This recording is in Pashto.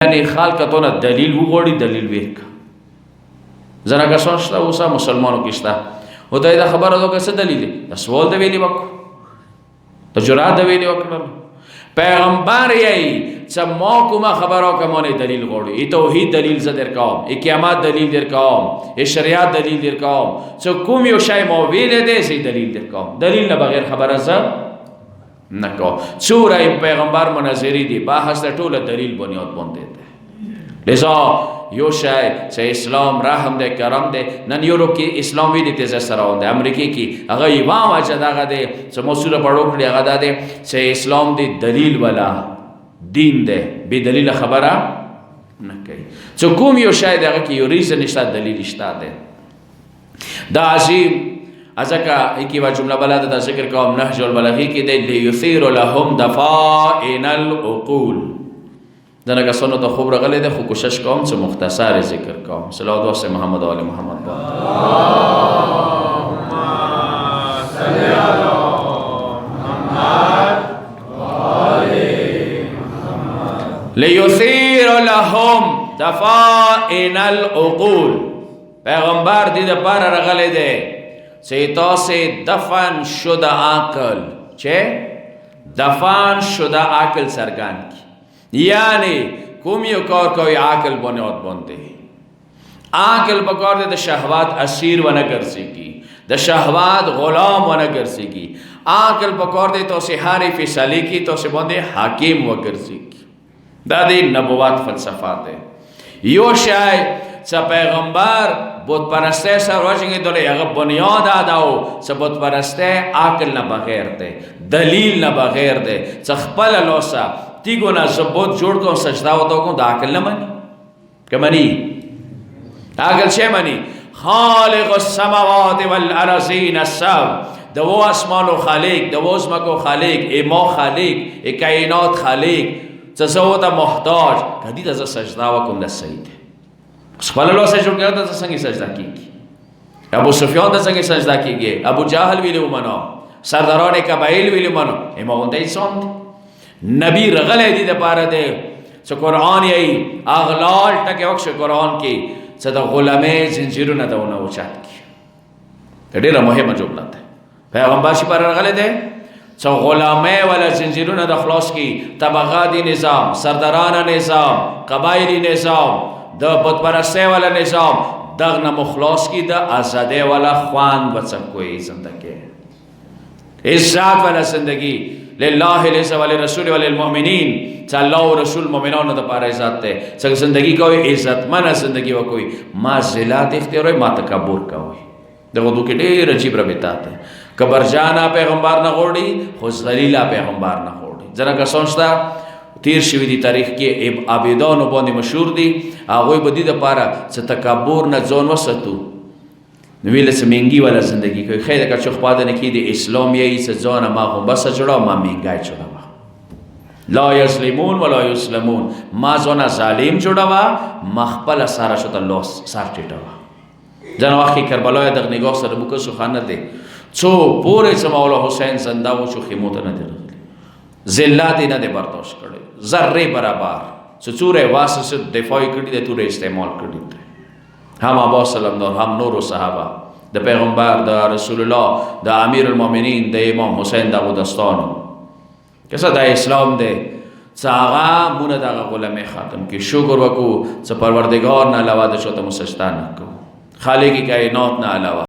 یعنی خالقتونه دلیل وګوري دلیل ورک زنه کا سوچتا اوسه مسلمانو کېشتا هدا دا خبره ده څه دلیل دی سوال دی ویلی وکړه ته جرأت دی ویلی وکړه پیغمبر یې چې ما کومه خبره کومه دلیل غوړي ای توحید دلیل زه درکوم ای قیامت دلیل درکوم ای شریعت دلیل درکوم چې کوم یو شی مو ویل دی سي دلیل درکوم دلیل نه بغیر خبره زه نکو سوره پیغمبر مناظری دی بحث ټول دلیل بنیاد باندې دی لذا یو شی چې اسلام رحم دی کرم دی نن یورپ کې اسلام ویلي ته سره وند امریکا کې هغه امام اجازه دغه دی چې موصوله پړو کړی هغه دی چې اسلام دی دلیل والا دین دی به دلیل خبره نه کوي چې کوم یو شی دغه کې یو ریزن نشته دلیل شته دی دا عظیم ازکا ایکی با جمله بلده دا ذکر کام نهج البلاغی کی دی لیثیر لهم دفائن العقول دنگا سنو تا خوب رغلی دی خو کوشش کام چه مختصر ذکر کام صلوات واسه محمد آل محمد با اللهم صلی علی محمد آل محمد لیثیر لهم دفائن العقول پیغمبر دی پار رغلی دی سیتا سے دفن شده عقل چه؟ دفن شده عقل سرگان کی یعنی کومیو کار کوئی عقل بنیاد بنده عقل بکار ده شهوات اسیر و نگرسی کی ده شهوات غلام و نگرسی کی عقل بکار ده تو سے حاری فیصلی کی تو سے بنده حاکم و گرسی کی ده ده نبوات فلسفات ہے یو شای چه پیغمبر بود پرسته سر روشنگی دولی اگر بنیاد آداو چه بود پرسته عقل نبغیر ده دلیل نبغیر ده چه خپل لوسا تیگو نا زبود جوڑ کن سجداو دو کن دا عقل نمانی که منی عقل چه منی خالق السماوات والارضین السبع دو اسمان و خالق دو اسمکو خالق ای ما خالق ای کائنات خالق چه زوتا محتاج کدید از سجداو کن دا سیده خپل لوسه جوړ کړه ته څنګه سجدا کیږي ابو سفیان ته څنګه سجدا کیږي ابو جهل ویلو منو سرداران قبایل ویلو منو امام دای څوم نبی رغله دي د پاره ده چې قران یې اغلال ټکه وښه قران کې چې د غلامه زنجیرونه دونه اوچات کی ډیره مهمه جمله ده پیغمبر شي پر رغله ده چې غلامه ولا زنجیرونه د خلاص کی طبقاتی نظام سرداران نظام قبایلی نظام دا بت پرسته والا نظام دغنا مخلاص کی دا آزاده والا خوان بچم کوئی زندگی عزت والا زندگی لله لسه ولی رسول ولی المؤمنین چا اللہ و رسول مومنان دا پار عزت تے چا زندگی کوئی عزت من زندگی و کوئی ما زلات اختیار ہوئی ما تکبر کوئی دغه دو کې ډېر عجیب ربطات ہے کبر جانا پیغمبر نه غوړي خو ذلیلا پیغمبر نه غوړي ځنه کا سوچتا تیر شوی دی تاریخ کې عابدانو باندې مشهور دي هغه به دي د پاره چې تکبر نه ځون وساتو نو ویل سمنګي والا زندگی کوي خیر کا چوخ پاده نه کې د اسلام یې چې ځان ما هم بس جوړه ما منګای جوړه لا یسلمون ولا یسلمون ما ځان ظالم جوړه مخبل سره شت الله سر ټټه جن واخی کربلا د نگاه سره بوکو سو خانه دي څو پورې چې مولا حسین زنده و شو خیموت نه دي ذلات نه دي برداشت کړي ذره برابر سچوره واسه دفاع کړي د توره استعمال کړي هم ابو سلام نور هم نور صحابه د پیغمبر د رسول الله د امیر المؤمنین د امام حسین د داستانو کیسه د اسلام د څاغه مونږ د غلامه ختم کی شکر وکړو چې پروردگار نه علاوه د چوته مسجدان کو خالق کائنات نه علاوه